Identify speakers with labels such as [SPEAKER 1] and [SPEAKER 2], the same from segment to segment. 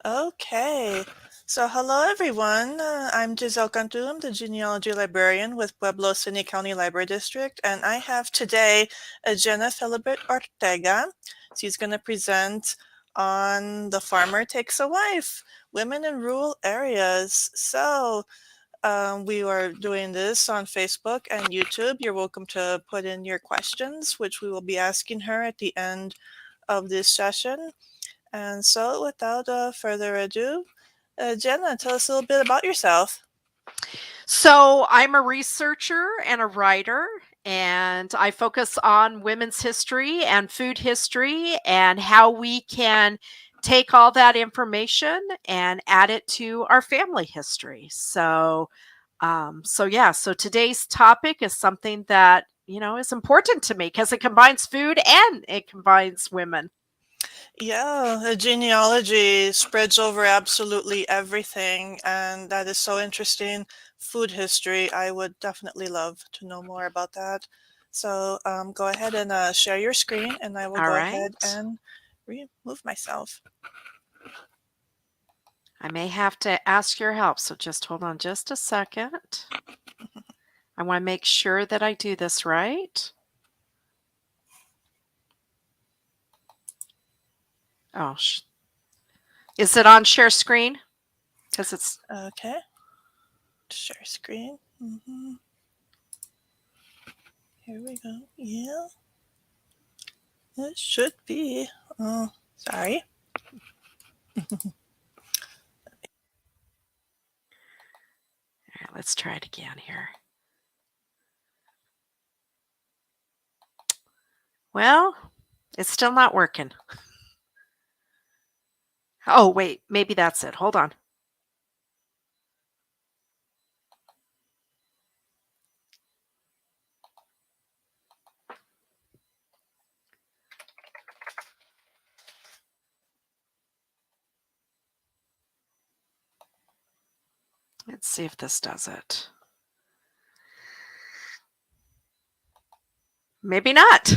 [SPEAKER 1] Okay. So, hello everyone. I'm Giselle Cantum, the genealogy librarian with Pueblo City County Library District, and I have today Jenna Philibert Ortega. She's going to present on The Farmer Takes a Wife, Women in Rural Areas. We are doing this on Facebook and YouTube. You're welcome to put in your questions, which we will be asking her at the end of this session. And so, without further ado, Jenna, tell us a little bit about yourself.
[SPEAKER 2] So, I'm a researcher and a writer, and I focus on women's history and food history and how we can take all that information and add it to our family history. So today's topic is something that is important to me because it combines food and it combines women.
[SPEAKER 1] Yeah, the genealogy spreads over absolutely everything, and that is so interesting. Food history, I would definitely love to know more about that. So, go ahead and share your screen, and I will
[SPEAKER 2] All
[SPEAKER 1] go ahead
[SPEAKER 2] right.
[SPEAKER 1] and remove myself.
[SPEAKER 2] I may have to ask your help, so just hold on just a second. I want to make sure that I do this right. Oh, is it on share screen? Because it's
[SPEAKER 1] Okay, share screen. Here we go. Yeah, it should be. Oh, sorry.
[SPEAKER 2] all right, let's try it again here. Well, it's still not working. Oh, wait, maybe that's it. Hold on. Let's see if this does it. Maybe not.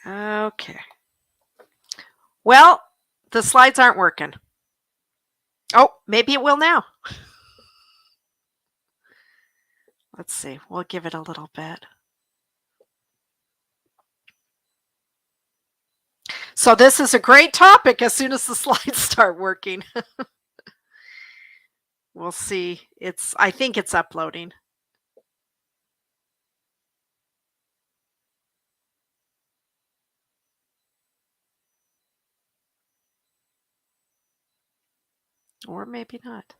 [SPEAKER 2] Okay. Well, the slides aren't working. Oh, maybe it will now. Let's see. We'll give it a little bit. So this is a great topic as soon as the slides start working. We'll see. I think it's uploading. Or maybe not.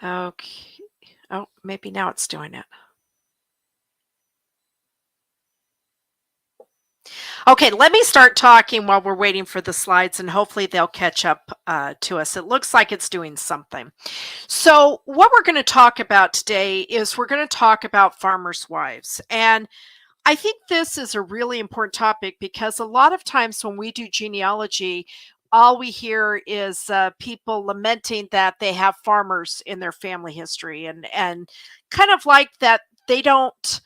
[SPEAKER 2] Okay. Oh, maybe now it's doing it. Okay, let me start talking while we're waiting for the slides, and hopefully they'll catch up to us. It looks like it's doing something. So what we're going to talk about today is we're going to talk about farmers' wives. And I think this is a really important topic because a lot of times when we do genealogy, all we hear is people lamenting that they have farmers in their family history and kind of like that they don't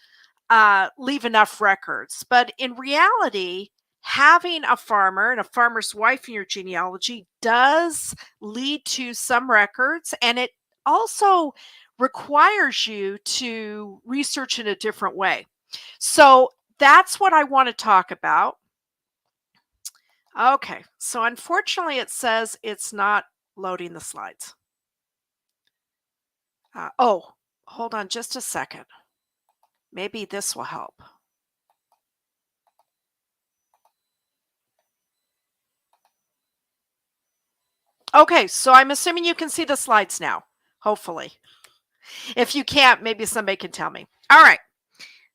[SPEAKER 2] leave enough records. But in reality, having a farmer and a farmer's wife in your genealogy does lead to some records, and it also requires you to research in a different way. So that's what I want to talk about. Okay, so unfortunately, it says it's not loading the slides. Oh, hold on just a second. Maybe this will help. Okay, so I'm assuming you can see the slides now, hopefully. If you can't, maybe somebody can tell me. All right,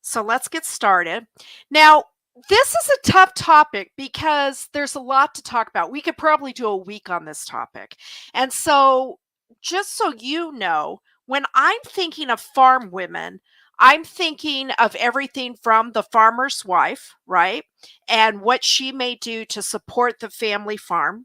[SPEAKER 2] so let's get started. Now, this is a tough topic because there's a lot to talk about. We could probably do a week on this topic. And so, just so you know, when I'm thinking of farm women, I'm thinking of everything from the farmer's wife, right? And what she may do to support the family farm.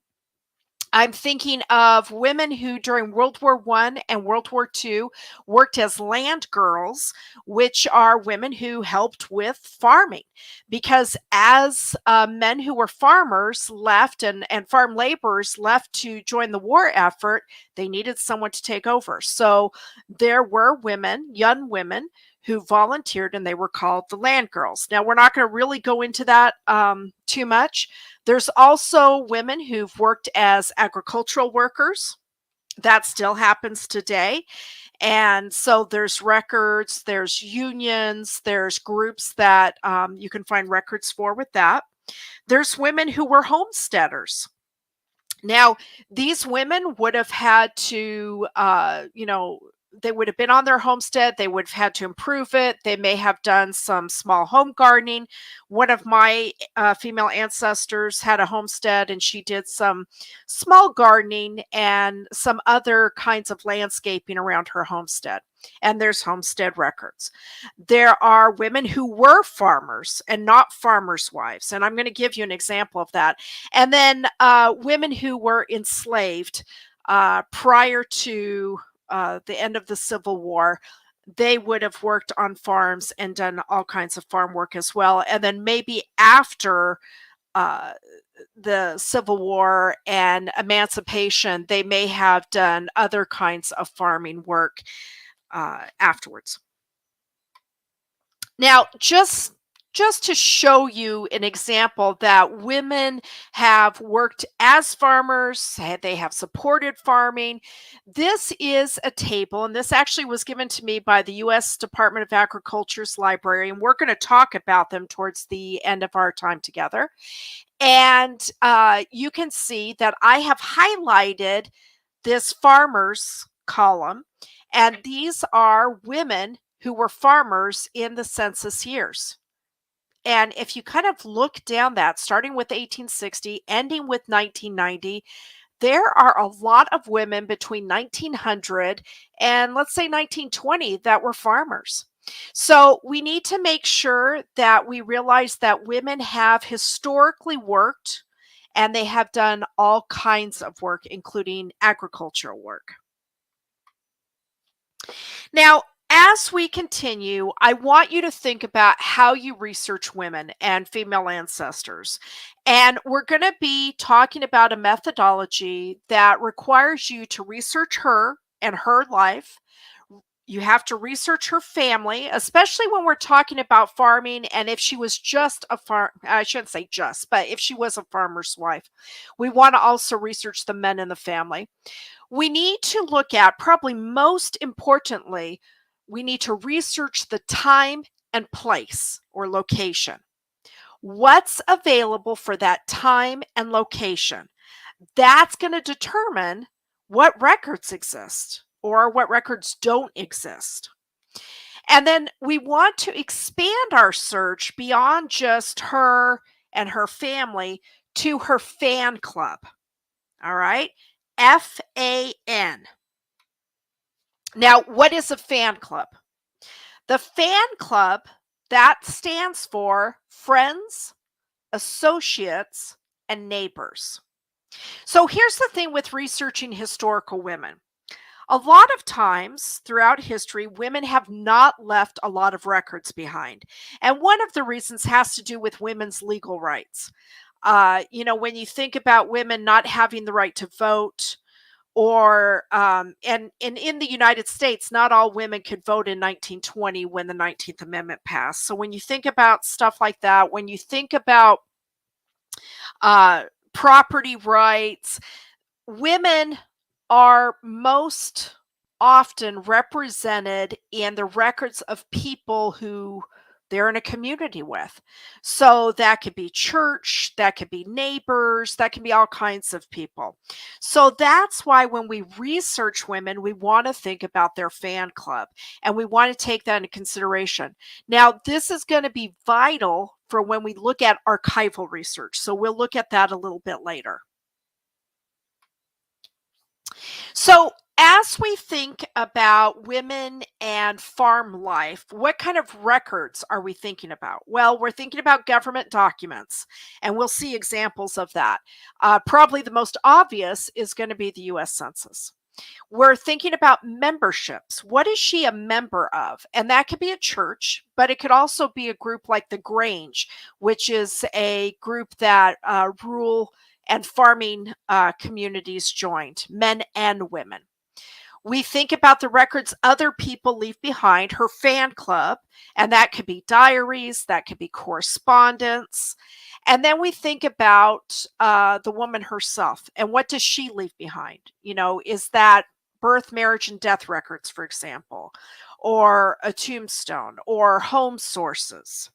[SPEAKER 2] I'm thinking of women who during World War I and World War II worked as land girls, which are women who helped with farming. Because as men who were farmers left and farm laborers left to join the war effort, they needed someone to take over. So there were women, young women, who volunteered and they were called the land girls. Now, we're not going to really go into that too much. There's also women who've worked as agricultural workers. That still happens today. And so there's records, there's unions, there's groups that you can find records for with that. There's women who were homesteaders. Now, these women would have had to, they would have been on their homestead. They would have had to improve it. They may have done some small home gardening. One of my female ancestors had a homestead and she did some small gardening and some other kinds of landscaping around her homestead. And there's homestead records. There are women who were farmers and not farmers' wives. And I'm going to give you an example of that. And then women who were enslaved prior to the end of the Civil War. They would have worked on farms and done all kinds of farm work as well. And then maybe after uh, the Civil War and emancipation, they may have done other kinds of farming work afterwards. Now, just to show you an example that women have worked as farmers, they have supported farming. This is a table, and this actually was given to me by the U.S. Department of Agriculture's library, and we're going to talk about them towards the end of our time together. And you can see that I have highlighted this farmers column, and these are women who were farmers in the census years. And if you kind of look down that, starting with 1860, ending with 1990, there are a lot of women between 1900 and let's say 1920 that were farmers. So we need to make sure that we realize that women have historically worked and they have done all kinds of work, including agricultural work. Now, as we continue, I want you to think about how you research women and female ancestors. And we're going to be talking about a methodology that requires you to research her and her life. You have to research her family, especially when we're talking about farming. And if she was just I shouldn't say just, but if she was a farmer's wife, we want to also research the men in the family. We need to look at, probably most importantly, we need to research the time and place or location. What's available for that time and location? That's going to determine what records exist or what records don't exist. And then we want to expand our search beyond just her and her family to her fan club. All right? FAN. Now, what is a fan club? The fan club, that stands for friends, associates, and neighbors. So here's the thing with researching historical women. A lot of times throughout history, women have not left a lot of records behind. And one of the reasons has to do with women's legal rights. When you think about women not having the right to vote, or and in the United States, not all women could vote in 1920 when the 19th Amendment passed. So when you think about stuff like that, when you think about property rights, women are most often represented in the records of people who they're in a community with. So that could be church, that could be neighbors, that can be all kinds of people. So that's why when we research women, we want to think about their fan club and we want to take that into consideration. Now, this is going to be vital for when we look at archival research. So we'll look at that a little bit later. So as we think about women and farm life, what kind of records are we thinking about? Well, we're thinking about government documents, and we'll see examples of that. Probably the most obvious is going to be the US Census. We're thinking about memberships. What is she a member of? And that could be a church, but it could also be a group like the Grange, which is a group that rural and farming communities joined, men and women. We think about the records other people leave behind, her fan club, and that could be diaries, that could be correspondence. And then we think about the woman herself and what does she leave behind? Is that birth, marriage, and death records, for example, or a tombstone or home sources?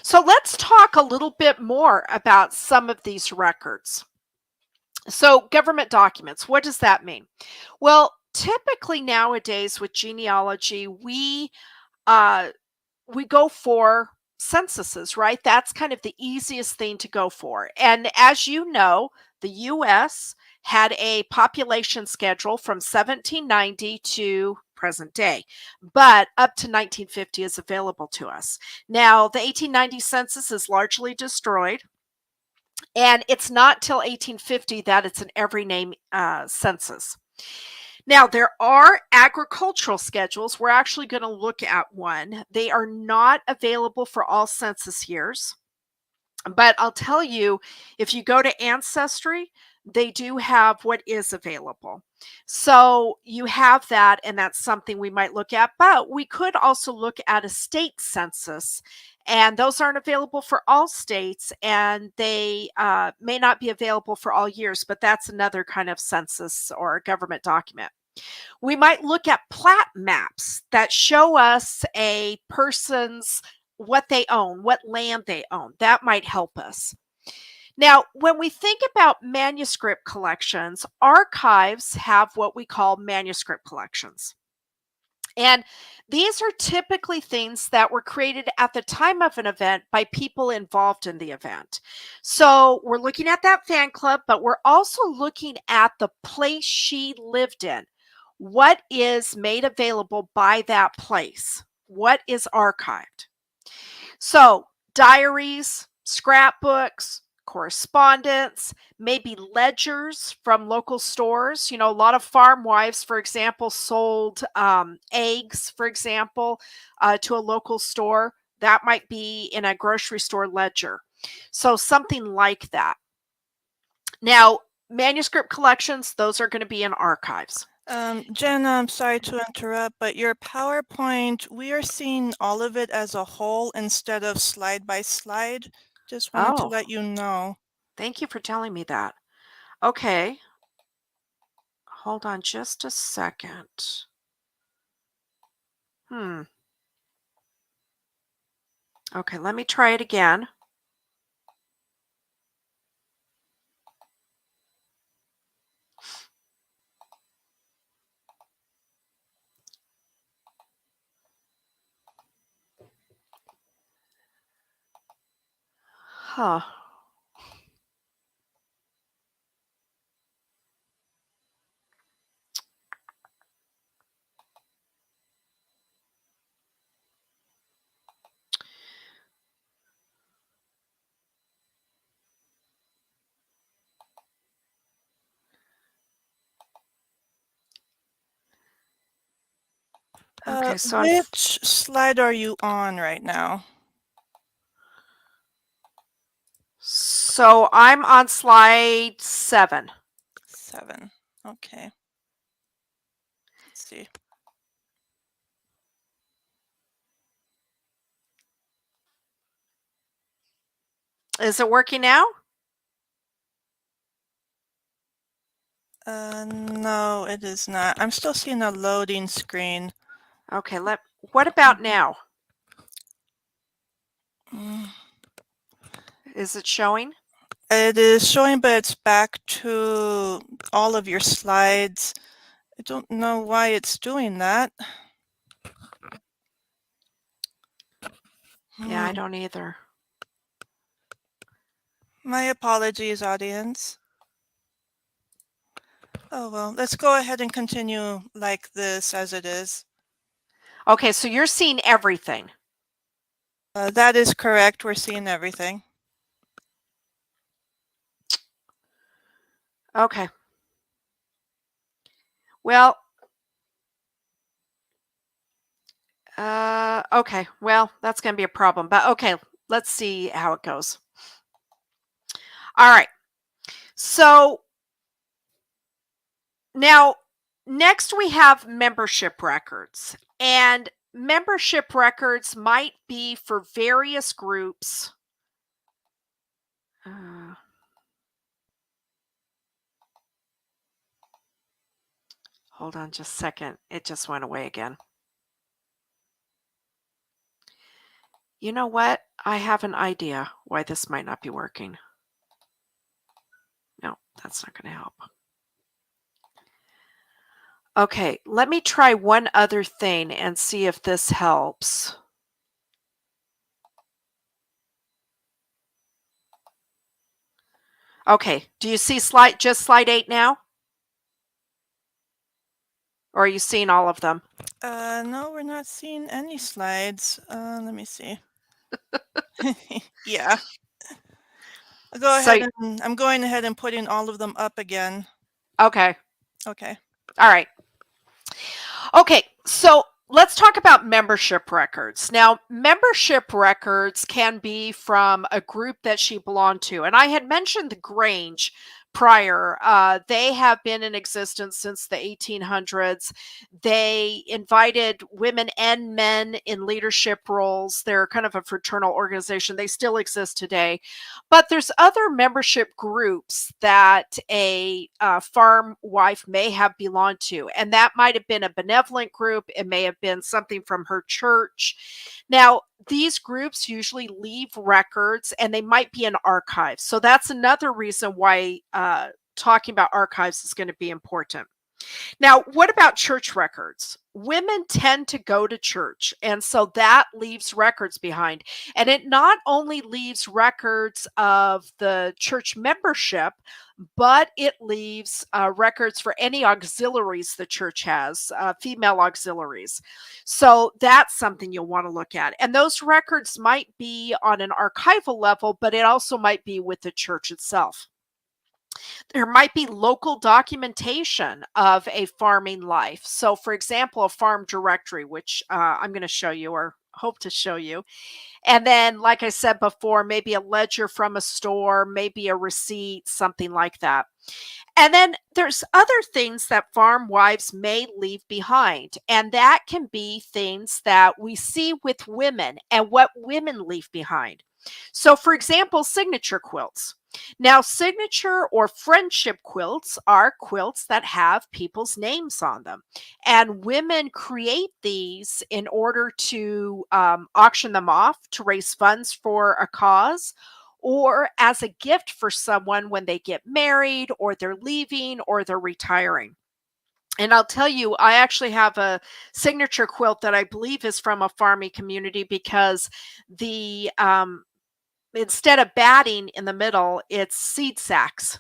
[SPEAKER 2] So let's talk a little bit more about some of these records. So, government documents, what does that mean? Well, typically nowadays with genealogy, uh, we go for censuses, right? That's kind of the easiest thing to go for. And as you know, the US had a population schedule from 1790 to present day, but up to 1950 is available to us. Now, the 1890 census is largely destroyed. And it's not till 1850 that it's an every name census. Now, there are agricultural schedules. We're actually going to look at one. They are not available for all census years. But I'll tell you, if you go to Ancestry, they do have what is available. So you have that, and that's something we might look at. But we could also look at a state census, and those aren't available for all states, and they may not be available for all years, but that's another kind of census or a government document. We might look at plat maps that show us a person's what they own, what land they own. That might help us. Now, when we think about manuscript collections, archives have what we call manuscript collections. And these are typically things that were created at the time of an event by people involved in the event. So we're looking at that fan club, but we're also looking at the place she lived in. What is made available by that place? What is archived? So, diaries, scrapbooks, correspondence, maybe ledgers from local stores. A lot of farm wives, for example, sold eggs, for example, to a local store. That might be in a grocery store ledger. So, something like that. Now, manuscript collections, those are going to be in archives.
[SPEAKER 1] Jen, I'm sorry to interrupt, but your PowerPoint, we are seeing all of it as a whole instead of slide by slide. Just wanted to
[SPEAKER 2] Oh,
[SPEAKER 1] let you know.
[SPEAKER 2] thank you for telling me that. Okay, hold on just a second. Hmm. Okay, let me try it again. Huh. Okay,
[SPEAKER 1] Which slide are you on right now?
[SPEAKER 2] so I'm on slide 7.
[SPEAKER 1] 7. Okay. Let's see.
[SPEAKER 2] Is it working now?
[SPEAKER 1] No, it is not. I'm still seeing a loading screen.
[SPEAKER 2] Okay, what about now?
[SPEAKER 1] Mm.
[SPEAKER 2] Is it showing?
[SPEAKER 1] It is showing, but it's back to all of your slides. I don't know why it's doing that.
[SPEAKER 2] Yeah, I don't either.
[SPEAKER 1] My apologies, audience. Oh, well, let's go ahead and continue like this as it is.
[SPEAKER 2] Okay, so you're seeing everything.
[SPEAKER 1] That is correct. We're seeing everything.
[SPEAKER 2] Okay. Well, okay. Well, that's going to be a problem. But okay, let's see how it goes. All right. So now, next we have membership records. And membership records might be for various groups. Uh, hold on just a second. It just went away again. You know what? I have an idea why this might not be working. No, that's not going to help. Okay, let me try one other thing and see if this helps. Okay, do you see slide 8 now? Or are you seeing all of them?
[SPEAKER 1] No, we're not seeing any slides. Let me see. Yeah. I'll go
[SPEAKER 2] So,
[SPEAKER 1] ahead and I'm going ahead and putting all of them up again.
[SPEAKER 2] okay.
[SPEAKER 1] Okay.
[SPEAKER 2] All right. Okay, so let's talk about membership records. Now, membership records can be from a group that she belonged to. And I had mentioned the Grange prior. They have been in existence since the 1800s. They invited women and men in leadership roles. They're kind of a fraternal organization. They still exist today. But there's other membership groups that a farm wife may have belonged to, and that might have been a benevolent group. It may have been something from her church. Now, these groups usually leave records, and they might be in archives. So that's another reason why talking about archives is going to be important. Now, what about church records? Women tend to go to church, and so that leaves records behind. And it not only leaves records of the church membership, but it leaves records for any auxiliaries the church has, female auxiliaries. So that's something you'll want to look at. And those records might be on an archival level, but it also might be with the church itself. There might be local documentation of a farming life. So, for example, a farm directory, which I'm going to show you or hope to show you. And then, like I said before, maybe a ledger from a store, maybe a receipt, something like that. And then there's other things that farm wives may leave behind. And that can be things that we see with women and what women leave behind. So, for example, signature quilts. Now, signature or friendship quilts are quilts that have people's names on them. And women create these in order to auction them off to raise funds for a cause or as a gift for someone when they get married or they're leaving or they're retiring. And I'll tell you, I actually have a signature quilt that I believe is from a farming community because the instead of batting in the middle, it's seed sacks.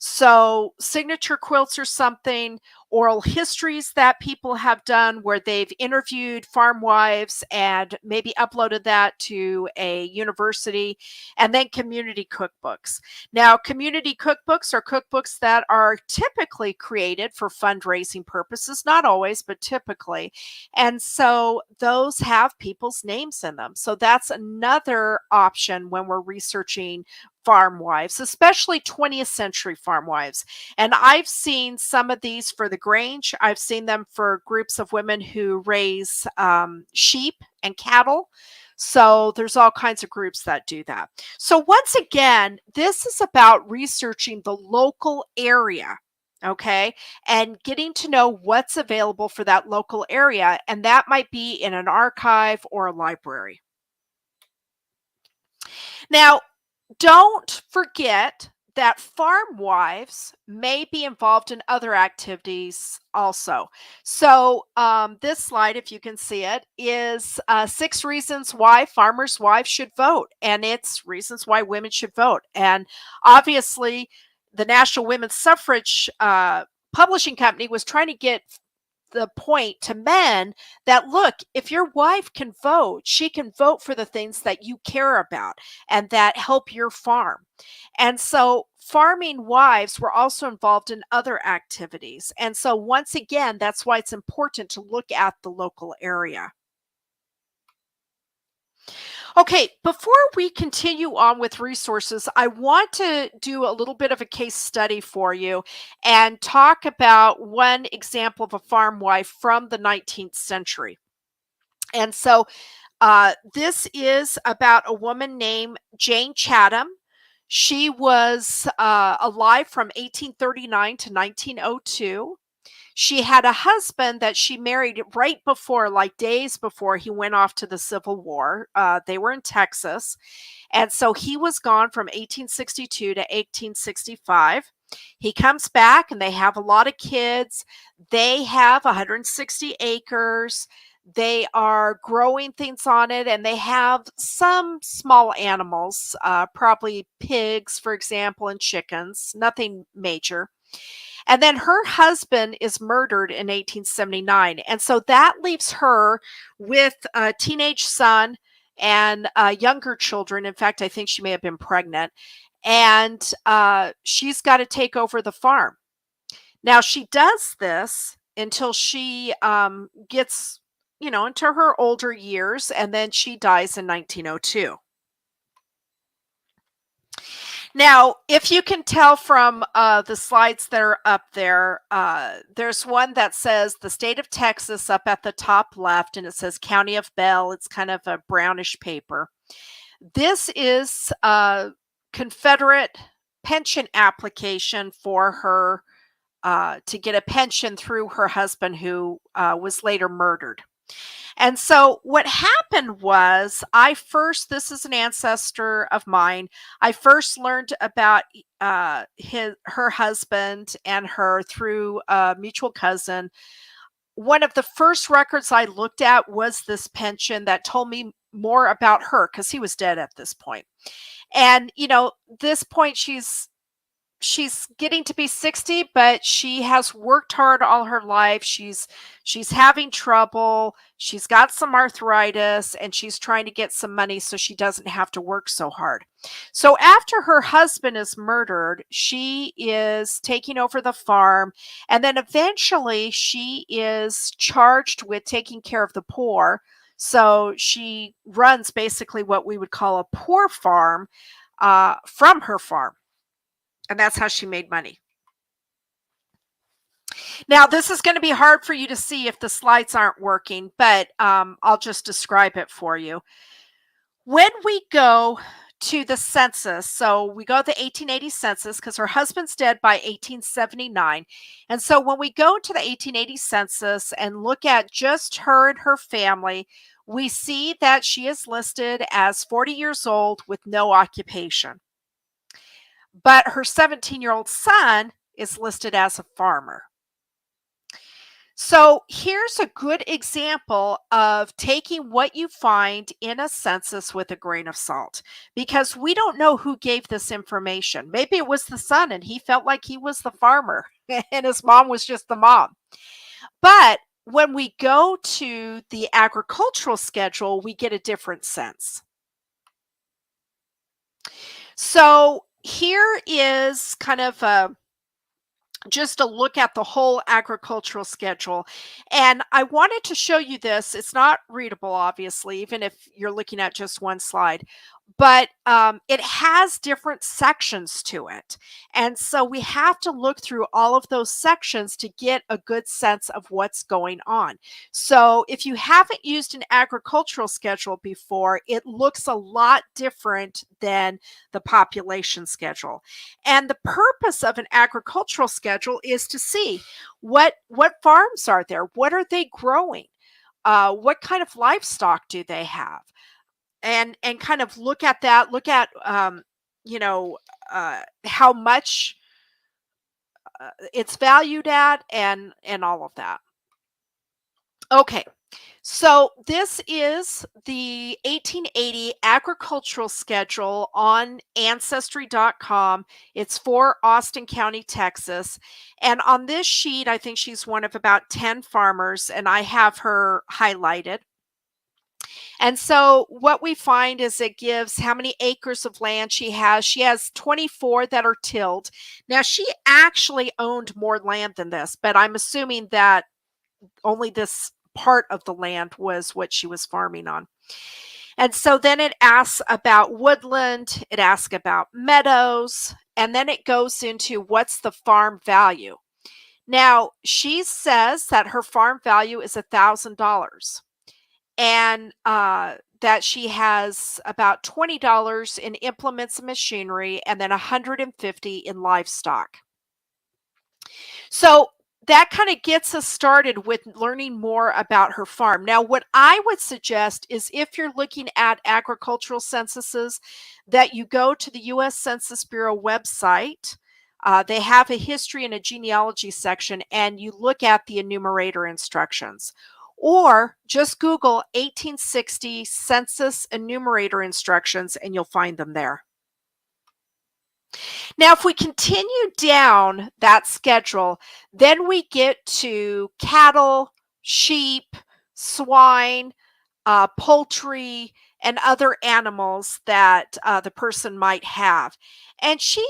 [SPEAKER 2] So, signature quilts are something, oral histories that people have done where they've interviewed farm wives and maybe uploaded that to a university, and then community cookbooks. Now, community cookbooks are cookbooks that are typically created for fundraising purposes, not always, but typically. And so, those have people's names in them. So, that's another option when we're researching farm wives, especially 20th century farm wives. And I've seen some of these for the Grange. I've seen them for groups of women who raise sheep and cattle. So there's all kinds of groups that do that. So once again, this is about researching the local area. Okay. And getting to know what's available for that local area. And that might be in an archive or a library. Now, don't forget that farm wives may be involved in other activities also. So, this slide, if you can see it, is 6 reasons why farmers' wives should vote, and it's reasons why women should vote. And obviously, the National Women's Suffrage publishing company was trying to get the point to men that, look, if your wife can vote, she can vote for the things that you care about and that help your farm. And so farming wives were also involved in other activities. And so once again, that's why it's important to look at the local area. Okay, before we continue on with resources, I want to do a little bit of a case study for you and talk about one example of a farm wife from the 19th century. And so this is about a woman named Jane Chatham. She was alive from 1839 to 1902. She had a husband that she married right before, like days before he went off to the Civil War. They were in Texas. And so he was gone from 1862 to 1865. He comes back and they have a lot of kids. They have 160 acres. They are growing things on it, and they have some small animals, probably pigs, for example, and chickens, nothing major. And then her husband is murdered in 1879. And so that leaves her with a teenage son and younger children. In fact, I think she may have been pregnant. And she's got to take over the farm. Now, she does this until she gets, into her older years, and then she dies in 1902. Now, if you can tell from the slides that are up there, there's one that says the state of Texas up at the top left, and it says County of Bell. It's kind of a brownish paper. This is a Confederate pension application for her to get a pension through her husband, who was later murdered. And so what happened was, this is an ancestor of mine. I first learned about her husband and her through a mutual cousin. One of the first records I looked at was this pension that told me more about her, because he was dead at this point. And, this point, she's getting to be 60, but she has worked hard all her life. She's having trouble. She's got some arthritis, and she's trying to get some money so she doesn't have to work so hard. So after her husband is murdered, she is taking over the farm, and then eventually she is charged with taking care of the poor. So she runs basically what we would call a poor farm from her farm. And that's how she made money. Now, this is going to be hard for you to see if the slides aren't working, but I'll just describe it for you. When we go to the census, so we go to the 1880 census, because her husband's dead by 1879. And so when we go to the 1880 census and look at just her and her family, we see that she is listed as 40 years old with no occupation. But her 17-year-old son is listed as a farmer. So here's a good example of taking what you find in a census with a grain of salt, because we don't know who gave this information. Maybe it was the son and he felt like he was the farmer and his mom was just the mom. But when we go to the agricultural schedule, we get a different sense. So here is kind of just a look at the whole agricultural schedule. And I wanted to show you this. It's not readable, obviously, even if you're looking at just one slide, but it has different sections to it. And so we have to look through all of those sections to get a good sense of what's going on. So if you haven't used an agricultural schedule before, it looks a lot different than the population schedule. And the purpose of an agricultural schedule is to see what farms are there, what are they growing, what kind of livestock do they have, and kind of look at that, look at how much it's valued at, and all of that. Okay, So this is the 1880 agricultural schedule on ancestry.com. It's for Austin County, Texas. And on this sheet, I think she's one of about 10 farmers, and I have her highlighted. And so what we find is it gives how many acres of land she has. She has 24 that are tilled. Now, she actually owned more land than this, but I'm assuming that only this part of the land was what she was farming on. And so then it asks about woodland, it asks about meadows, and then it goes into what's the farm value. Now, she says that her farm value is $1,000 and that she has about $20 in implements and machinery and then 150 in livestock. So that kind of gets us started with learning more about her farm. Now, what I would suggest is if you're looking at agricultural censuses, that you go to the US Census Bureau website. They have a history and a genealogy section, and you look at the enumerator instructions. Or just Google 1860 census enumerator instructions, and you'll find them there. Now, if we continue down that schedule, then we get to cattle, sheep, swine, poultry, and other animals that the person might have. And she,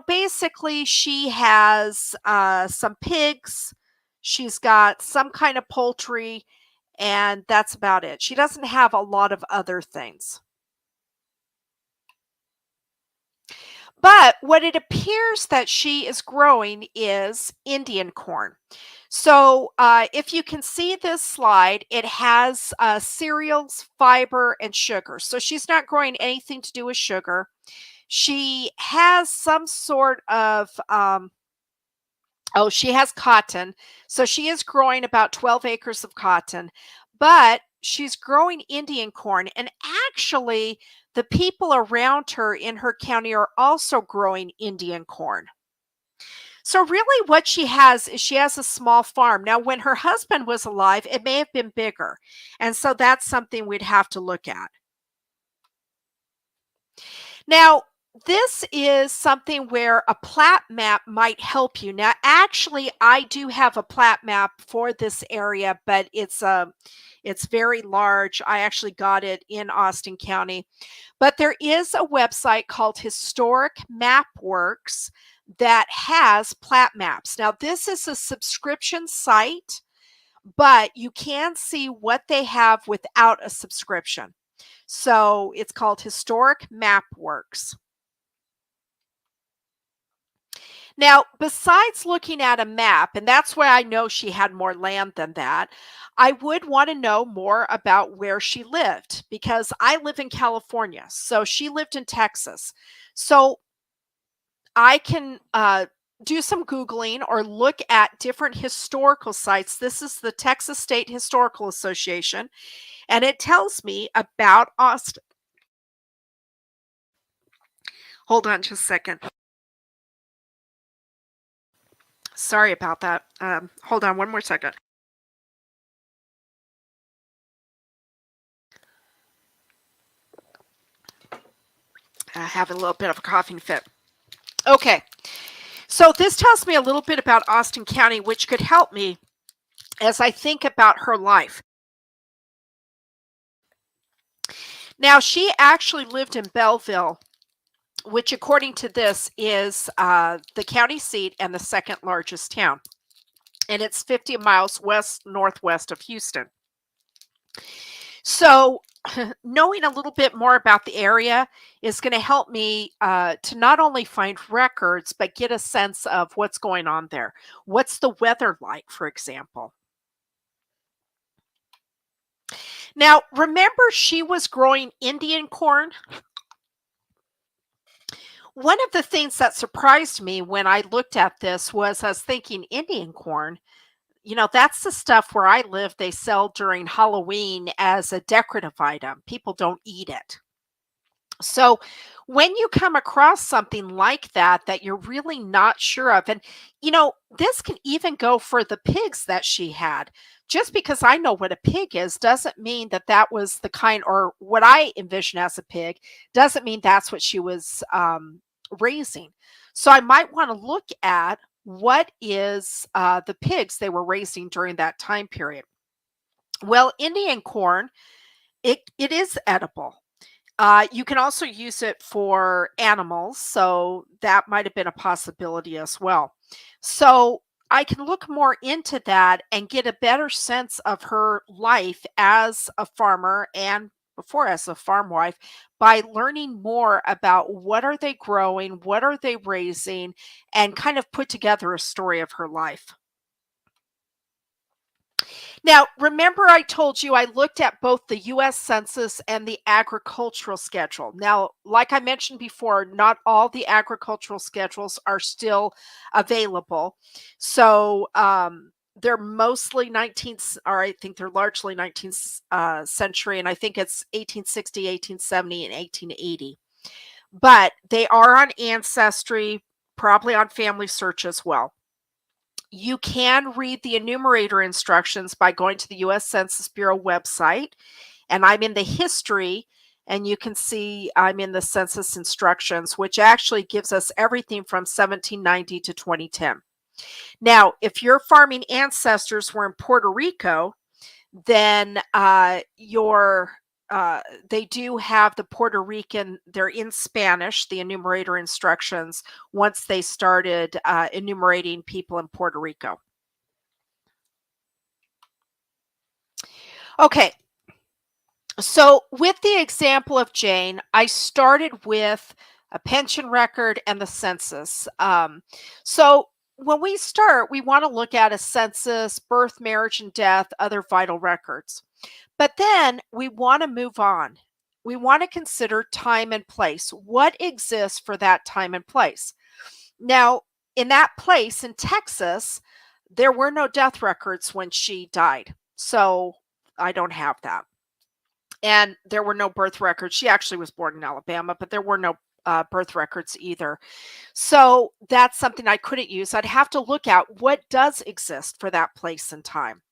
[SPEAKER 2] basically, she has some pigs, she's got some kind of poultry, and that's about it. She doesn't have a lot of other things. But what it appears that she is growing is Indian corn. So if you can see this slide, it has cereals, fiber, and sugar. So she's not growing anything to do with sugar. She has some sort of, she has cotton. So she is growing about 12 acres of cotton, but she's growing Indian corn. And actually, the people around her in her county are also growing Indian corn. So really what she has is she has a small farm. Now, when her husband was alive, it may have been bigger. And so that's something we'd have to look at. Now, this is something where a plat map might help you. Now, actually, I do have a plat map for this area, but it's very large. I actually got it in Austin County. But there is a website called Historic MapWorks that has plat maps. Now, this is a subscription site, but you can see what they have without a subscription. So it's called Historic MapWorks. Now, besides looking at a map, and that's why I know she had more land than that, I would want to know more about where she lived because I live in California. So she lived in Texas. So I can do some Googling or look at different historical sites. This is the Texas State Historical Association, and it tells me about Austin. Hold on just a second. Sorry about that. Hold on one more second. I have a little bit of a coughing fit. Okay, so this tells me a little bit about Austin County, which could help me as I think about her life. Now, she actually lived in Belleville, which according to this is the county seat and the second largest town. And it's 50 miles west northwest of Houston. So knowing a little bit more about the area is going to help me to not only find records, but get a sense of what's going on there. What's the weather like, for example? Now, remember she was growing Indian corn? One of the things that surprised me when I looked at this was I was thinking Indian corn, that's the stuff where I live, they sell during Halloween as a decorative item. People don't eat it. So when you come across something like that you're really not sure of, and this can even go for the pigs that she had. Just because I know what a pig is doesn't mean that was the kind, or what I envision as a pig, doesn't mean that's what she was raising. So I might want to look at what is the pigs they were raising during that time period. Well, Indian corn, it is edible. You can also use it for animals, so that might have been a possibility as well. So I can look more into that and get a better sense of her life as a farmer and before as a farm wife by learning more about what are they growing, what are they raising, and kind of put together a story of her life. Now, remember I told you I looked at both the US Census and the agricultural schedule. Now, like I mentioned before, not all the agricultural schedules are still available. So, they're mostly 19th, or I think they're largely 19th century, and I think it's 1860, 1870, and 1880. But they are on Ancestry, probably on Family Search as well. You can read the enumerator instructions by going to the US Census Bureau website, and I'm in the history, and you can see I'm in the census instructions, which actually gives us everything from 1790 to 2010. Now, if your farming ancestors were in Puerto Rico, then your they do have the Puerto Rican, they're in Spanish, the enumerator instructions, once they started enumerating people in Puerto Rico. Okay, so with the example of Jane, I started with a pension record and the census. So when we start, we want to look at a census, birth, marriage, and death, other vital records. But then we want to move on. We want to consider time and place. What exists for that time and place? Now, in that place in Texas, there were no death records when she died. So I don't have that. And there were no birth records. She actually was born in Alabama, but there were no birth records either. So that's something I couldn't use. I'd have to look at what does exist for that place and time.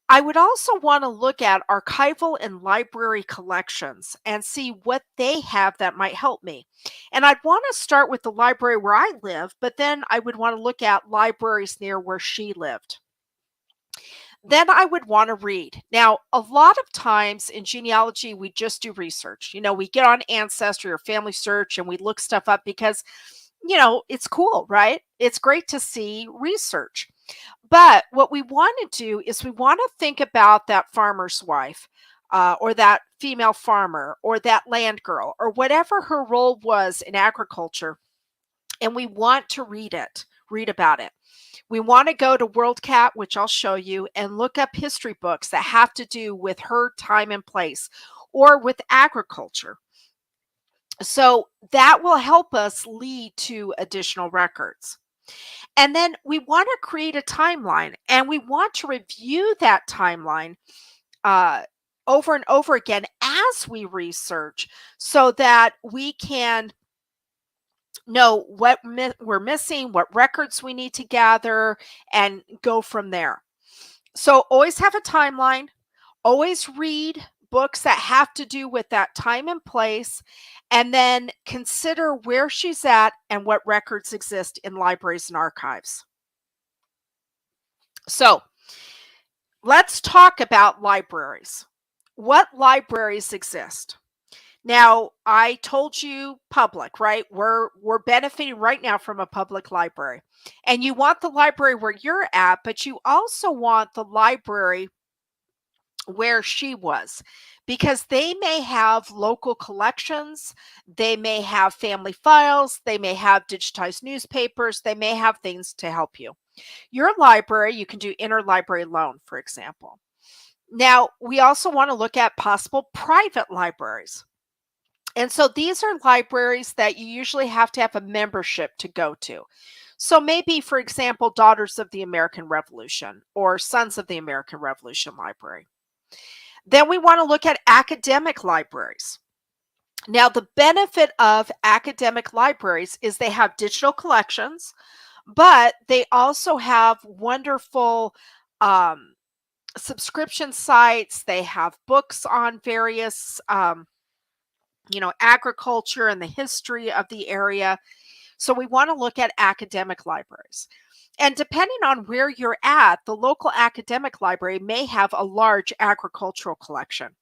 [SPEAKER 2] I would also want to look at archival and library collections and see what they have that might help me. And I'd want to start with the library where I live, but then I would want to look at libraries near where she lived. Then I would want to read. Now, a lot of times in genealogy, we just do research. We get on Ancestry or Family Search and we look stuff up because, it's cool, right? It's great to see research. But what we want to do is we want to think about that farmer's wife, or that female farmer, or that land girl, or whatever her role was in agriculture. And we want to read about it. We want to go to WorldCat, which I'll show you, and look up history books that have to do with her time and place or with agriculture. So that will help us lead to additional records. And then we want to create a timeline, and we want to review that timeline uh, over and over again as we research so that we can know what we're missing, what records we need to gather, and go from there. So always have a timeline, always read books that have to do with that time and place, and then consider where she's at and what records exist in libraries and archives. So let's talk about libraries. What libraries exist? Now, I told you public, right? We're benefiting right now from a public library. And you want the library where you're at, but you also want the library where she was, because they may have local collections, they may have family files, they may have digitized newspapers, they may have things to help you. Your library, you can do interlibrary loan, for example. Now, we also want to look at possible private libraries. And so these are libraries that you usually have to have a membership to go to. So maybe, for example, Daughters of the American Revolution or Sons of the American Revolution Library. Then we want to look at academic libraries. Now, the benefit of academic libraries is they have digital collections, but they also have wonderful um, subscription sites. They have books on various, agriculture and the history of the area. So we want to look at academic libraries. And depending on where you're at, the local academic library may have a large agricultural collection.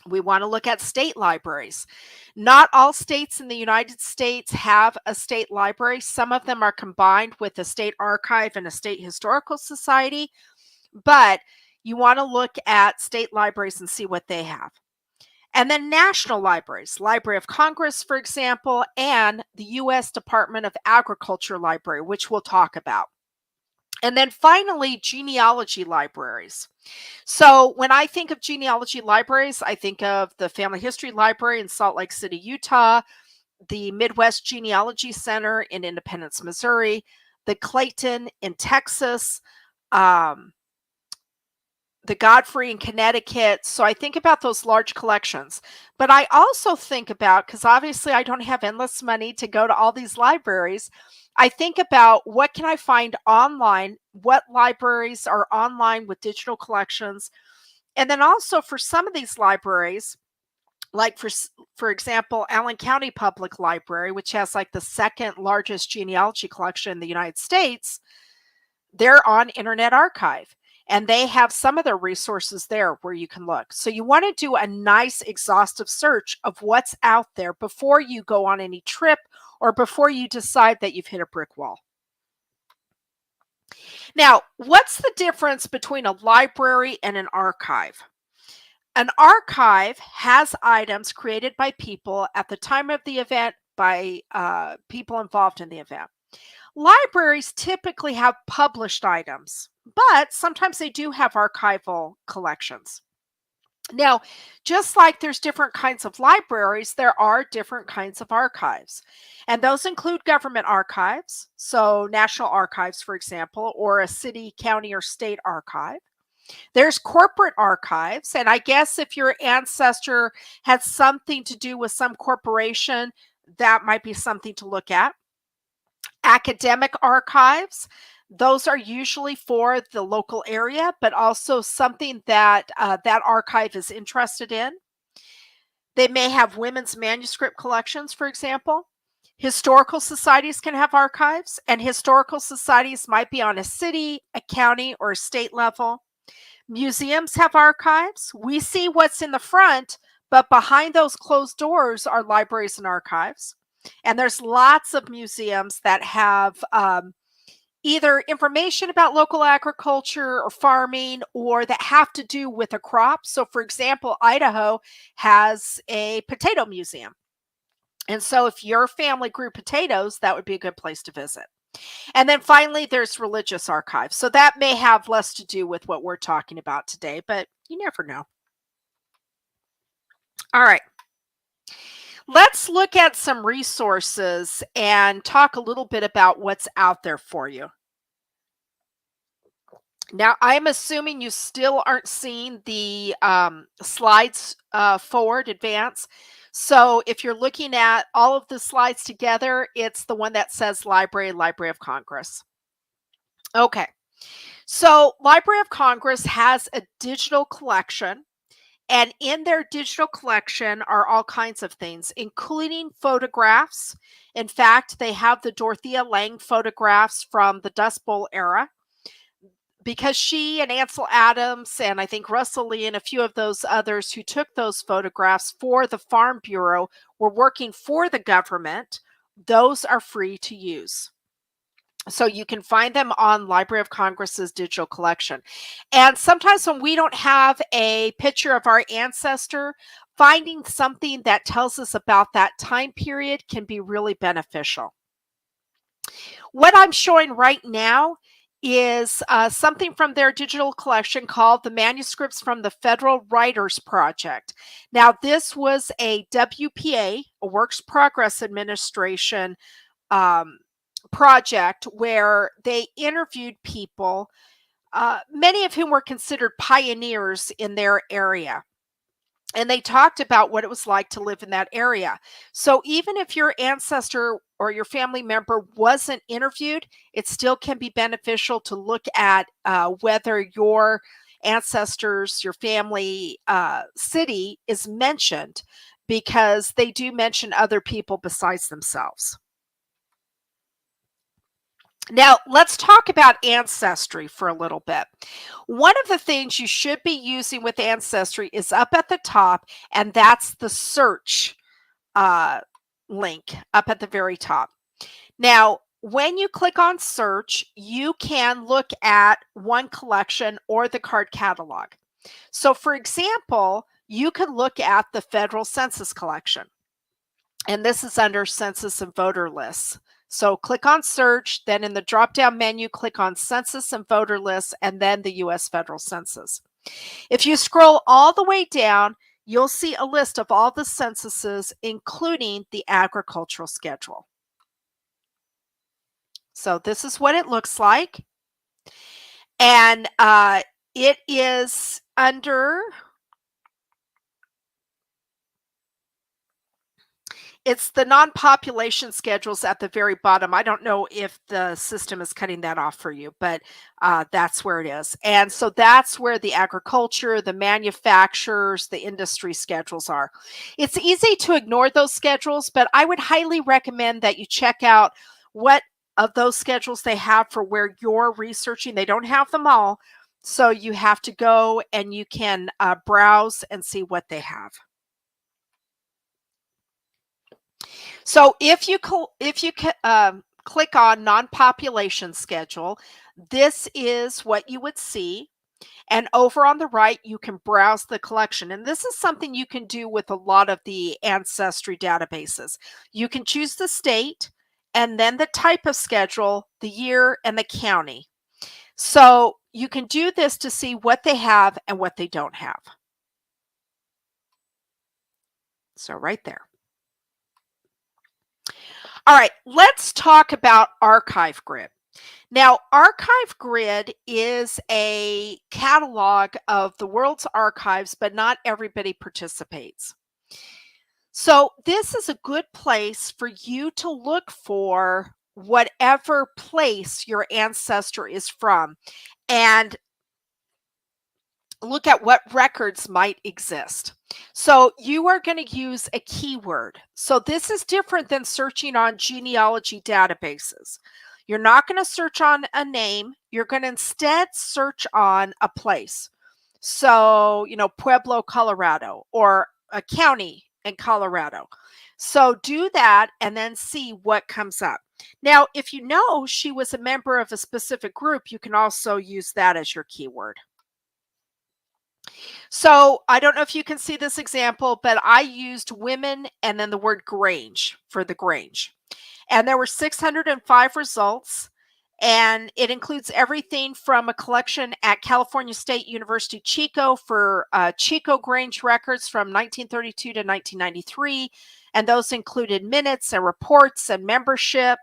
[SPEAKER 2] We want to look at state libraries. Not all states in the United States have a state library. Some of them are combined with a state archive and a state historical society, but you want to look at state libraries and see what they have. And then national libraries, Library of Congress, for example, and the U.S. Department of Agriculture Library, which we'll talk about. And then finally, genealogy libraries. So when I think of genealogy libraries, I think of the Family History Library in Salt Lake City, Utah, the Midwest Genealogy Center in Independence, Missouri, the Clayton in Texas, um, the Godfrey in Connecticut. So I think about those large collections. But I also think about, because obviously I don't have endless money to go to all these libraries, I think about what can I find online, what libraries are online with digital collections. And then also for some of these libraries, like for example, Allen County Public Library, which has like the second largest genealogy collection in the United States, they're on Internet Archive and they have some of their resources there where you can look. So you want to do a nice exhaustive search of what's out there before you go on any trip or before you decide that you've hit a brick wall. Now, what's the difference between a library and an archive? An archive has items created by people at the time of the event by people involved in the event. Libraries typically have published items, but sometimes they do have archival collections. Now, just like there's different kinds of libraries, there are different kinds of archives. And those include government archives, so National Archives, for example, or a city, county, or state archive. There's corporate archives, and I guess if your ancestor had something to do with some corporation, that might be something to look at. Academic archives, those are usually for the local area, but also something that that archive is interested in. They may have women's manuscript collections, for example. Historical societies can have archives, and historical societies might be on a city, a county, or a state level. Museums have archives. We see what's in the front, but behind those closed doors are libraries and archives. And there's lots of museums that have either information about local agriculture or farming or that have to do with a crop. So, for example, Idaho has a potato museum. And so, if your family grew potatoes, that would be a good place to visit. And then finally, there's religious archives. So that may have less to do with what we're talking about today, but you never know. All right. Let's look at some resources and talk a little bit about what's out there for you. Now, I'm assuming you still aren't seeing the slides forward, advance. So if you're looking at all of the slides together, it's the one that says Library, Library of Congress. Okay. So, Library of Congress has a digital collection, and in their digital collection are all kinds of things, including photographs. In fact, they have the Dorothea Lange photographs from the Dust Bowl era because she and Ansel Adams and I think Russell Lee and a few of those others who took those photographs for the Farm Bureau were working for the government. Those are free to use. So you can find them on Library of Congress's digital collection. And sometimes when we don't have a picture of our ancestor, finding something that tells us about that time period can be really beneficial. What I'm showing right now is something from their digital collection called the Manuscripts from the Federal Writers Project. Now, this was a WPA, a Works Progress Administration project where they interviewed people, many of whom were considered pioneers in their area. and they talked about what it was like to live in that area. So even if your ancestor or your family member wasn't interviewed, it still can be beneficial to look at whether your ancestors, your family city is mentioned, because they do mention other people besides themselves. Now, let's talk about ancestry for a little bit. One of the things you should be using with ancestry is up at the top, and that's the search uh, link up at the very top. Now, when you click on search, you can look at one collection or the card catalog. So, for example, you could look at the federal census collection, and this is under census and voter lists. So click on search, then in the drop down menu, click on census and voter lists, and then the US federal census. If you scroll all the way down, you'll see a list of all the censuses, including the agricultural schedule. So this is what it looks like. And it is under, it's the non-population schedules at the very bottom. I don't know if the system is cutting that off for you, but that's where it is. And so that's where the agriculture, the manufacturers, the industry schedules are. It's easy to ignore those schedules, but I would highly recommend that you check out what of those schedules they have for where you're researching. They don't have them all. So you have to go and you can browse and see what they have. So if you click on non-population schedule, this is what you would see. And over on the right, you can browse the collection. And this is something you can do with a lot of the ancestry databases. You can choose the state and then the type of schedule, the year, and the county. So you can do this to see what they have and what they don't have. So right there. All right, let's talk about Archive Grid. Now, Archive Grid is a catalog of the world's archives, but not everybody participates. So this is a good place for you to look for whatever place your ancestor is from and look at what records might exist. So you are going to use a keyword. So this is different than searching on genealogy databases. You're not going to search on a name. You're going to instead search on a place. So, Pueblo, Colorado, or a county in Colorado. So do that and then see what comes up. Now, if you know she was a member of a specific group, you can also use that as your keyword. So I don't know if you can see this example, but I used women and then the word Grange for the Grange. And there were 605 results. And it includes everything from a collection at California State University, Chico, for Chico Grange records from 1932 to 1993. And those included minutes and reports and membership.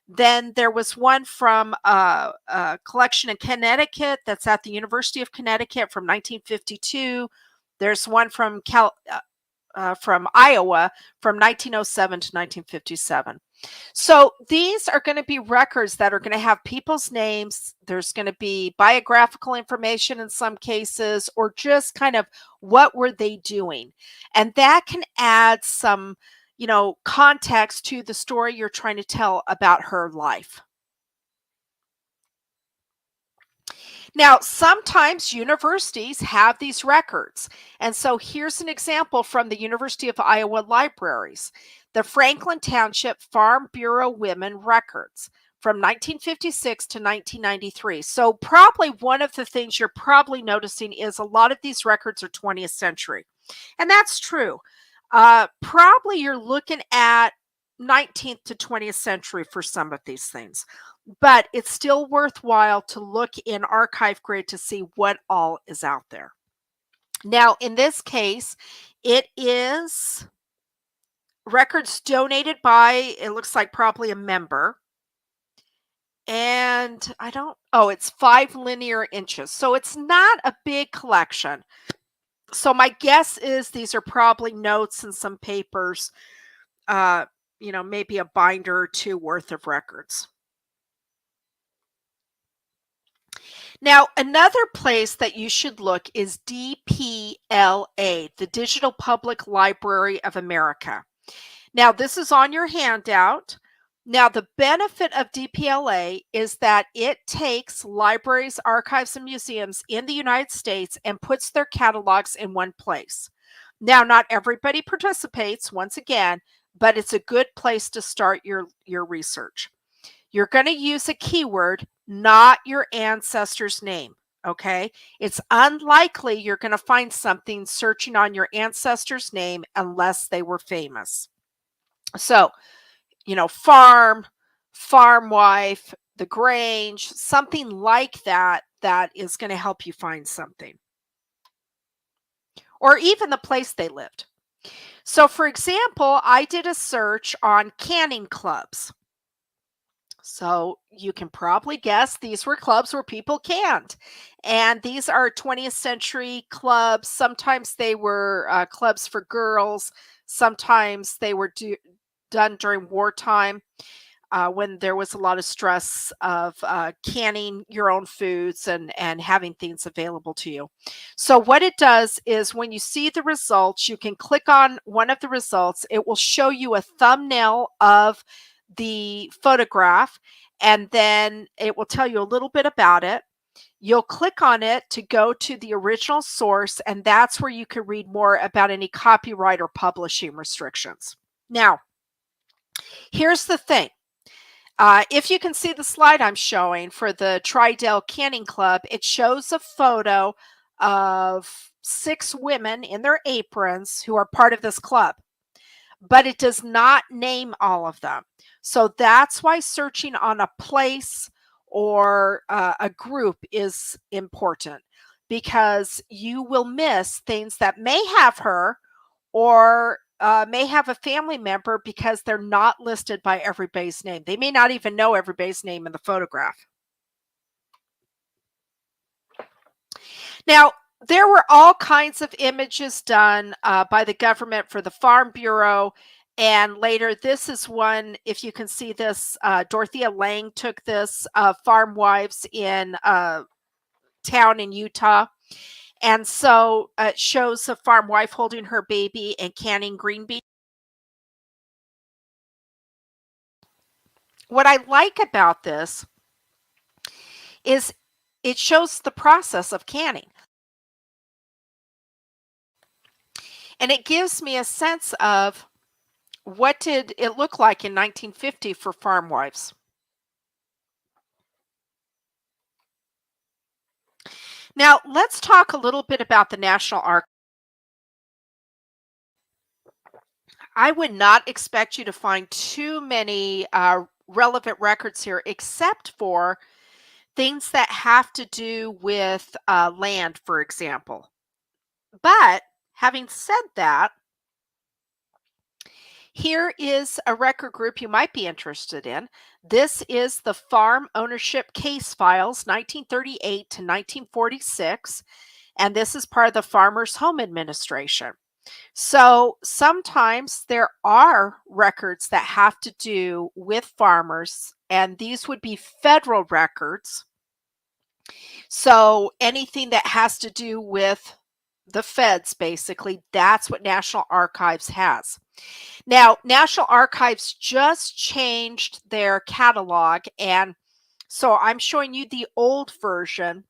[SPEAKER 2] Then there was one from a collection in Connecticut that's at the University of Connecticut from 1952. There's one from Iowa from 1907 to 1957. So these are going to be records that are going to have people's names. There's going to be biographical information in some cases, or just kind of what were they doing. And that can add some, context to the story you're trying to tell about her life. Now, sometimes universities have these records. And so here's an example from the University of Iowa Libraries, the Franklin Township Farm Bureau Women Records from 1956 to 1993. So probably one of the things you're probably noticing is a lot of these records are 20th century. And that's true. Probably you're looking at 19th to 20th century for some of these things. But it's still worthwhile to look in Archive Grid to see what all is out there. Now, in this case, it is records donated by, it looks like probably a member. And it's 5 linear inches. So it's not a big collection. So my guess is these are probably notes and some papers, uh, maybe a binder or two worth of records. Now, another place that you should look is DPLA, the Digital Public Library of America. Now, this is on your handout. Now, the benefit of DPLA is that it takes libraries, archives, and museums in the United States and puts their catalogs in one place. Now, not everybody participates, once again, but it's a good place to start your research. You're going to use a keyword, not your ancestor's name. Okay. It's unlikely you're going to find something searching on your ancestor's name unless they were famous. So, farm, farm wife, the Grange, something like that, that is going to help you find something. Or even the place they lived. So, for example, I did a search on canning clubs. So you can probably guess these were clubs where people canned. And these are 20th century clubs. Sometimes they were clubs for girls. Sometimes they were done during wartime when there was a lot of stress of canning your own foods and having things available to you. So what it does is when you see the results, you can click on one of the results. It will show you a thumbnail of the photograph, and then it will tell you a little bit about it. You'll click on it to go to the original source, and that's where you can read more about any copyright or publishing restrictions. Now, here's the thing. If you can see the slide I'm showing for the Tridell Canning Club, it shows a photo of 6 women in their aprons who are part of this club, but it does not name all of them. So that's why searching on a place or a group is important, because you will miss things that may have her or may have a family member because they're not listed by everybody's name. They may not even know everybody's name in the photograph. Now, there were all kinds of images done by the government for the Farm Bureau. And later, this is one, if you can see this, Dorothea Lange took this, farm wives in a town in Utah. And so it shows a farm wife holding her baby and canning green beans. What I like about this is it shows the process of canning. And it gives me a sense of what did it look like in 1950 for farm wives. Now, let's talk a little bit about the National Archives. I would not expect you to find too many relevant records here, except for things that have to do with land, for example. But having said that, here is a record group you might be interested in. This is the Farm Ownership Case Files, 1938 to 1946, and this is part of the Farmers Home Administration. So sometimes there are records that have to do with farmers, and these would be federal records. So anything that has to do with the feds, basically, that's what National Archives has. Now, National Archives just changed their catalog, and so I'm showing you the old version.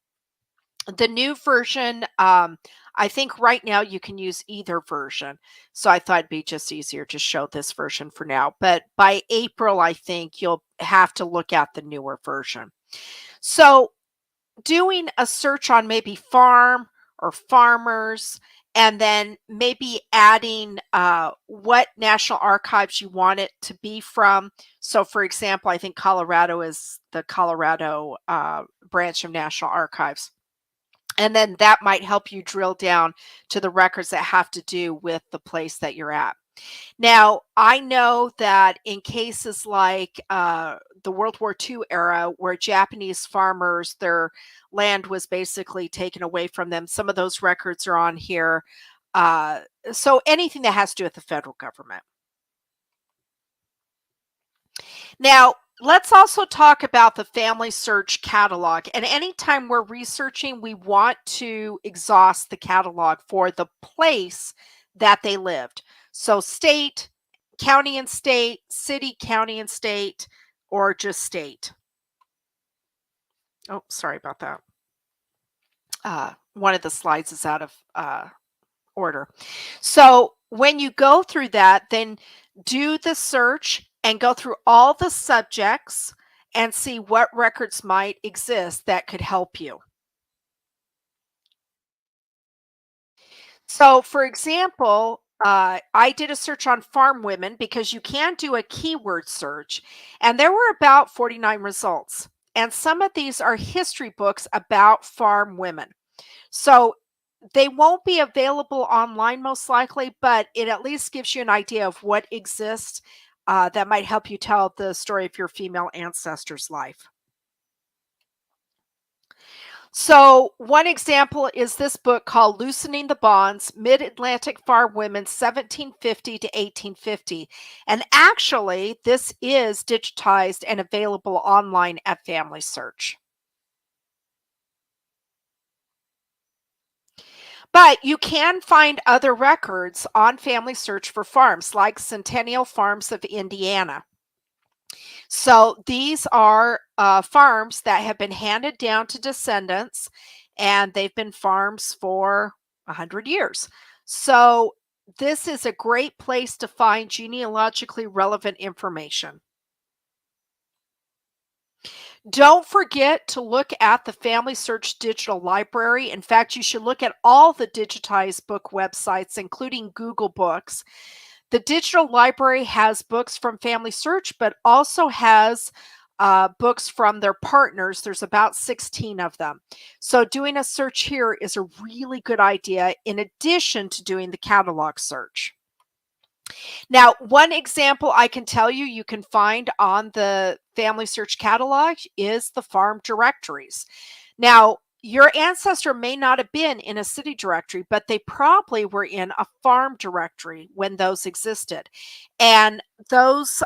[SPEAKER 2] The new version, I think right now you can use either version. So I thought it'd be just easier to show this version for now. But by April, I think you'll have to look at the newer version. So doing a search on maybe farm or farmers, and then maybe adding what National Archives you want it to be from. So for example, I think Colorado is the Colorado branch of National Archives. And then that might help you drill down to the records that have to do with the place that you're at. Now, I know that in cases like the World War II era, where Japanese farmers, their land was basically taken away from them, some of those records are on here. Uh, so anything that has to do with the federal government. Now, let's also talk about the Family Search catalog. And anytime we're researching, we want to exhaust the catalog for the place that they lived. So, state, county and state, city, county and state, or just state. Oh, sorry about that. One of the slides is out of order. So when you go through that, then do the search and go through all the subjects and see what records might exist that could help you. So, for example, I did a search on farm women because you can do a keyword search, and there were about 49 results. And some of these are history books about farm women. So they won't be available online most likely, but it at least gives you an idea of what exists that might help you tell the story of your female ancestors' life. So, one example is this book called Loosening the Bonds Mid Atlantic Farm Women 1750 to 1850. And actually, this is digitized and available online at Family Search. But you can find other records on Family Search for farms, like Centennial Farms of Indiana. So these are farms that have been handed down to descendants, and they've been farms for 100 years. So this is a great place to find genealogically relevant information. Don't forget to look at the Family Search Digital Library. In fact, you should look at all the digitized book websites, including Google Books. The digital library has books from Family Search, but also has books from their partners. There's about 16 of them. So doing a search here is a really good idea in addition to doing the catalog search. Now, one example I can tell you you can find on the Family Search catalog is the farm directories. Now, your ancestor may not have been in a city directory, but they probably were in a farm directory when those existed. And those,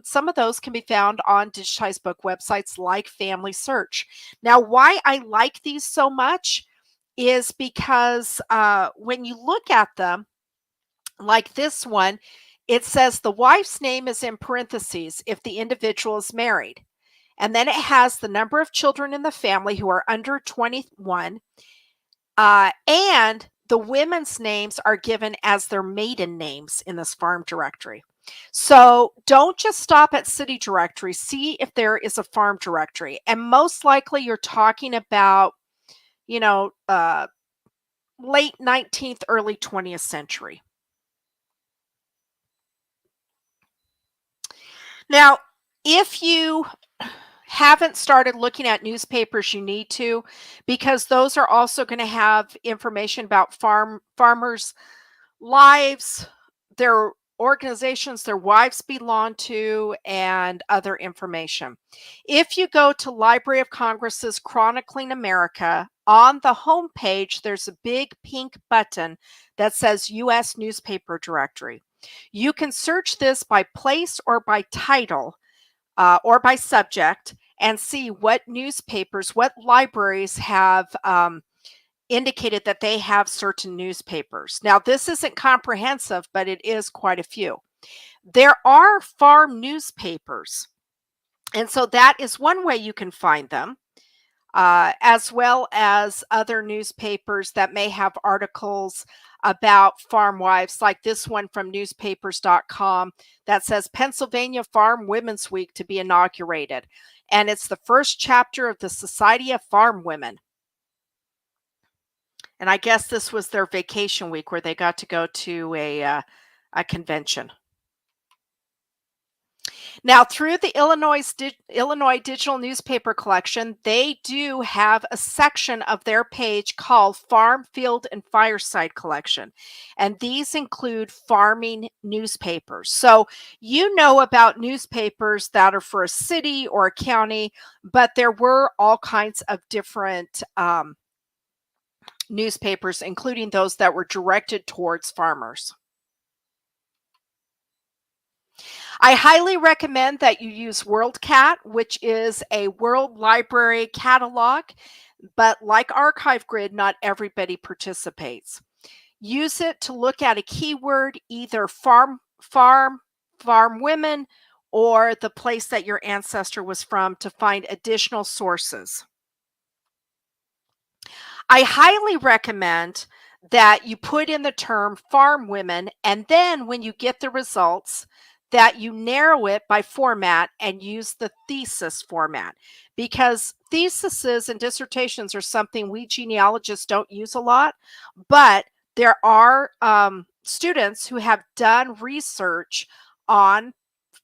[SPEAKER 2] some of those can be found on digitized book websites like Family Search. Now, why I like these so much is because when you look at them, like this one, it says the wife's name is in parentheses if the individual is married. And then it has the number of children in the family who are under 21. And the women's names are given as their maiden names in this farm directory. So don't just stop at city directory. See if there is a farm directory. And most likely you're talking about, you know, late 19th, early 20th century. Now, if you haven't started looking at newspapers, you need to, because those are also going to have information about farmers' lives, their organizations their wives belong to, and other information. If you go to Library of Congress's Chronicling America, on the home page, there's a big pink button that says U.S. Newspaper Directory. You can search this by place or by title or by subject and see what newspapers, what libraries have indicated that they have certain newspapers. Now, this isn't comprehensive, but it is quite a few. There are farm newspapers, and so that is one way you can find them. As well as other newspapers that may have articles about farm wives, like this one from newspapers.com that says Pennsylvania Farm Women's Week to be inaugurated. And it's the first chapter of the Society of Farm Women. And I guess this was their vacation week where they got to go to a convention. Now, through the Illinois Digital Newspaper Collection, they do have a section of their page called Farm, Field, and Fireside Collection. And these include farming newspapers. So you know about newspapers that are for a city or a county, but there were all kinds of different newspapers, including those that were directed towards farmers. I highly recommend that you use WorldCat, which is a World Library catalog, but like Archive Grid, not everybody participates. Use it to look at a keyword, either farm women, or the place that your ancestor was from, to find additional sources. I highly recommend that you put in the term farm women, and then when you get the results, that you narrow it by format and use the thesis format, because theses and dissertations are something we genealogists don't use a lot, but there are students who have done research on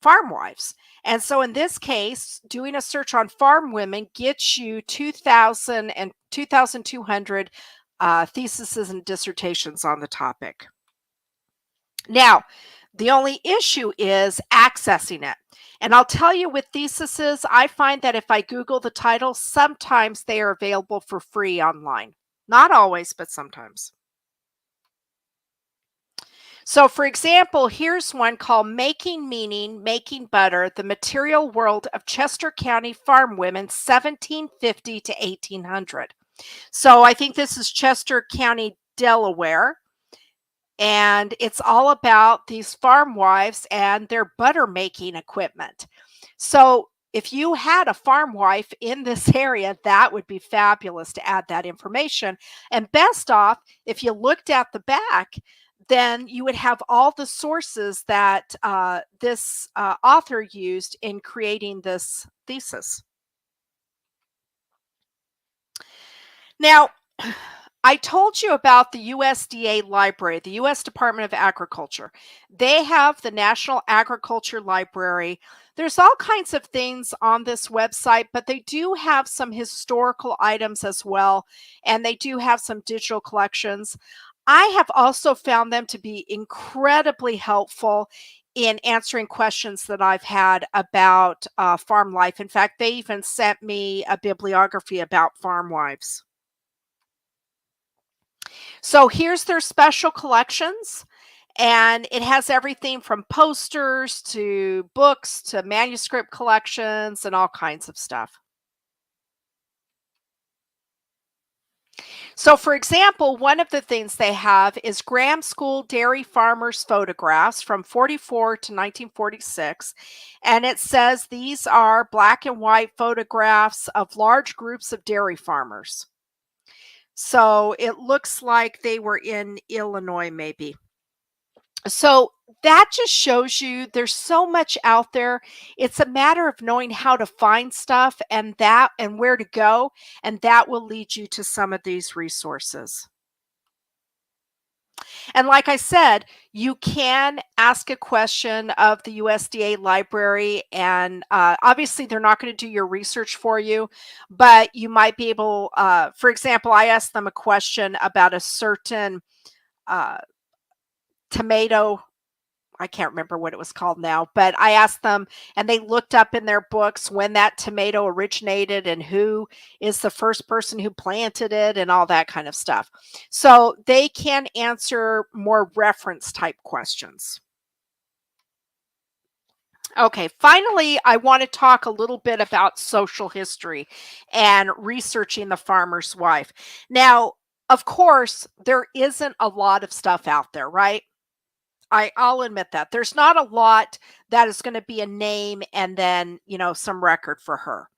[SPEAKER 2] farm wives. And so in this case, doing a search on farm women gets you 2,000 and 2,200 theses and dissertations on the topic. Now, the only issue is accessing it. And I'll tell you, with theses, I find that if I Google the title, sometimes they are available for free online. Not always, but sometimes. So, for example, here's one called Making Meaning, Making Butter, The Material World of Chester County Farm Women, 1750 to 1800. So I think this is Chester County, Delaware. And it's all about these farm wives and their butter making equipment. So if you had a farm wife in this area, that would be fabulous to add that information. And best off, if you looked at the back, then you would have all the sources that this author used in creating this thesis. Now, I told you about the USDA library, the U.S. Department of Agriculture. They have the National Agriculture Library. There's all kinds of things on this website, but they do have some historical items as well, and they do have some digital collections. I have also found them to be incredibly helpful in answering questions that I've had about farm life. In fact, they even sent me a bibliography about farm wives. So here's their special collections, and it has everything from posters to books to manuscript collections and all kinds of stuff. So, for example, one of the things they have is Graham School Dairy Farmers Photographs from 44 to 1946. And it says these are black and white photographs of large groups of dairy farmers. So it looks like they were in Illinois, maybe. So that just shows you there's so much out there. It's a matter of knowing how to find stuff and where to go, and that will lead you to some of these resources. And like I said, you can ask a question of the USDA library, and obviously they're not going to do your research for you, but you might be able, for example, I asked them a question about a certain tomato. I can't remember what it was called now, but I asked them, and they looked up in their books when that tomato originated and who is the first person who planted it and all that kind of stuff. So they can answer more reference type questions. Okay, finally, I want to talk a little bit about social history and researching the farmer's wife. Now, of course, there isn't a lot of stuff out there, right? I'll admit that. There's not a lot that is going to be a name and then, some record for her.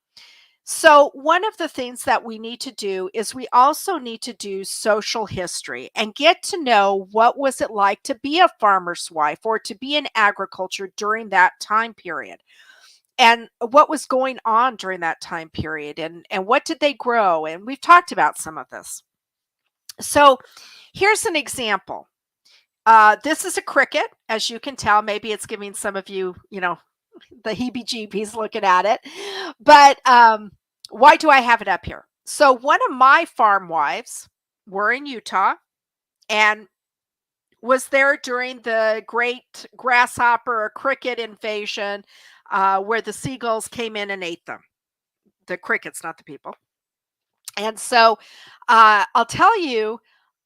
[SPEAKER 2] So one of the things that we need to do is we also need to do social history and get to know what was it like to be a farmer's wife or to be in agriculture during that time period. And what was going on during that time period, and what did they grow? And we've talked about some of this. So here's an example. This is a cricket, as you can tell. Maybe it's giving some of you, the heebie jeebies looking at it. But why do I have it up here? So, one of my farm wives were in Utah and was there during the great grasshopper or cricket invasion where the seagulls came in and ate them. The crickets, not the people. And so I'll tell you,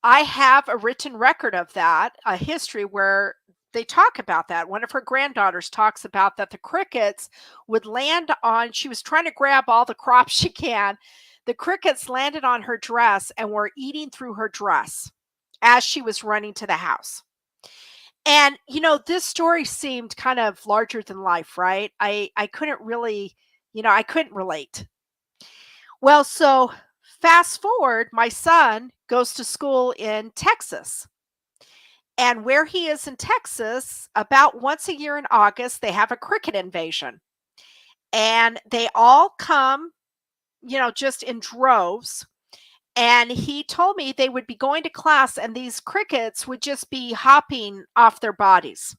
[SPEAKER 2] I have a written record of that, a history where they talk about that. One of her granddaughters talks about that the crickets would land on, she was trying to grab all the crops she can. The crickets landed on her dress and were eating through her dress as she was running to the house. And this story seemed kind of larger than life, right? I couldn't really, I couldn't relate. Well, so fast forward, my son goes to school in Texas. And where he is in Texas, about once a year in August, they have a cricket invasion. And they all come, just in droves. And he told me they would be going to class and these crickets would just be hopping off their bodies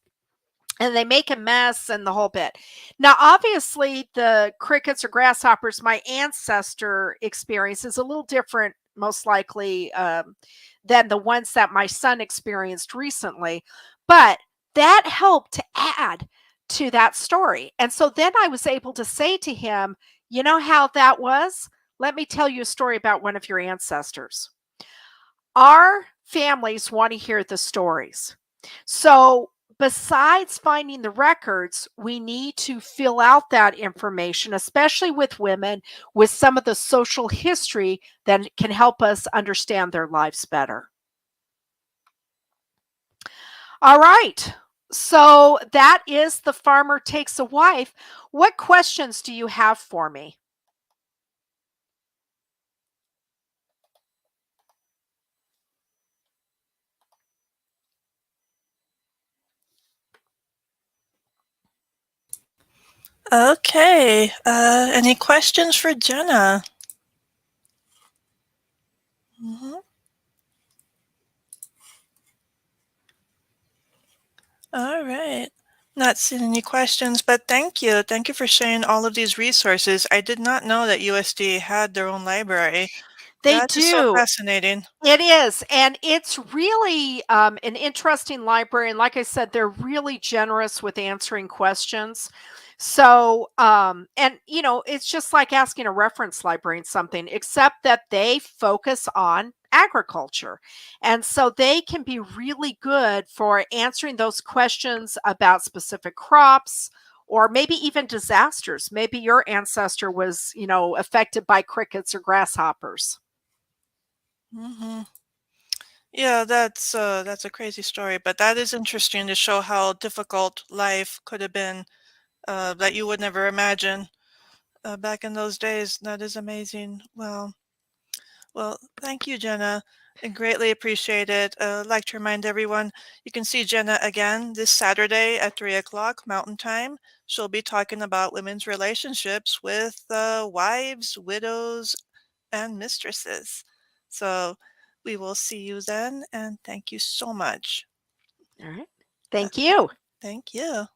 [SPEAKER 2] and they make a mess and the whole bit. Now, obviously, the crickets or grasshoppers my ancestor experienced is a little different, most likely, than the ones that my son experienced recently. But that helped to add to that story. And so then I was able to say to him, you know how that was? Let me tell you a story about one of your ancestors. Our families want to hear the stories. So, besides finding the records, we need to fill out that information, especially with women, with some of the social history that can help us understand their lives better. All right. So, that is The Farmer Takes a Wife. What questions do you have for me?
[SPEAKER 1] Okay. Any questions for Jenna? Mhm. All right. Not seeing any questions, but thank you. Thank you for sharing all of these resources. I did not know that USD had their own library.
[SPEAKER 2] They
[SPEAKER 1] That is so
[SPEAKER 2] do.
[SPEAKER 1] fascinating.
[SPEAKER 2] It is, and it's really an interesting library. And like I said, they're really generous with answering questions. So, and it's just like asking a reference librarian something, except that they focus on agriculture. And so they can be really good for answering those questions about specific crops or maybe even disasters. Maybe your ancestor was, affected by crickets or grasshoppers.
[SPEAKER 1] Hmm. Yeah, that's a crazy story, but that is interesting to show how difficult life could have been, that you would never imagine, back in those days. That is amazing. Well, thank you, Jenna. I greatly appreciate it. I'd like to remind everyone you can see Jenna again this Saturday at 3 o'clock Mountain Time. She'll be talking about women's relationships with wives, widows, and mistresses. So we will see you then, and thank you so much.
[SPEAKER 2] All right.
[SPEAKER 1] Uh,
[SPEAKER 2] Thank you.
[SPEAKER 1] Thank you.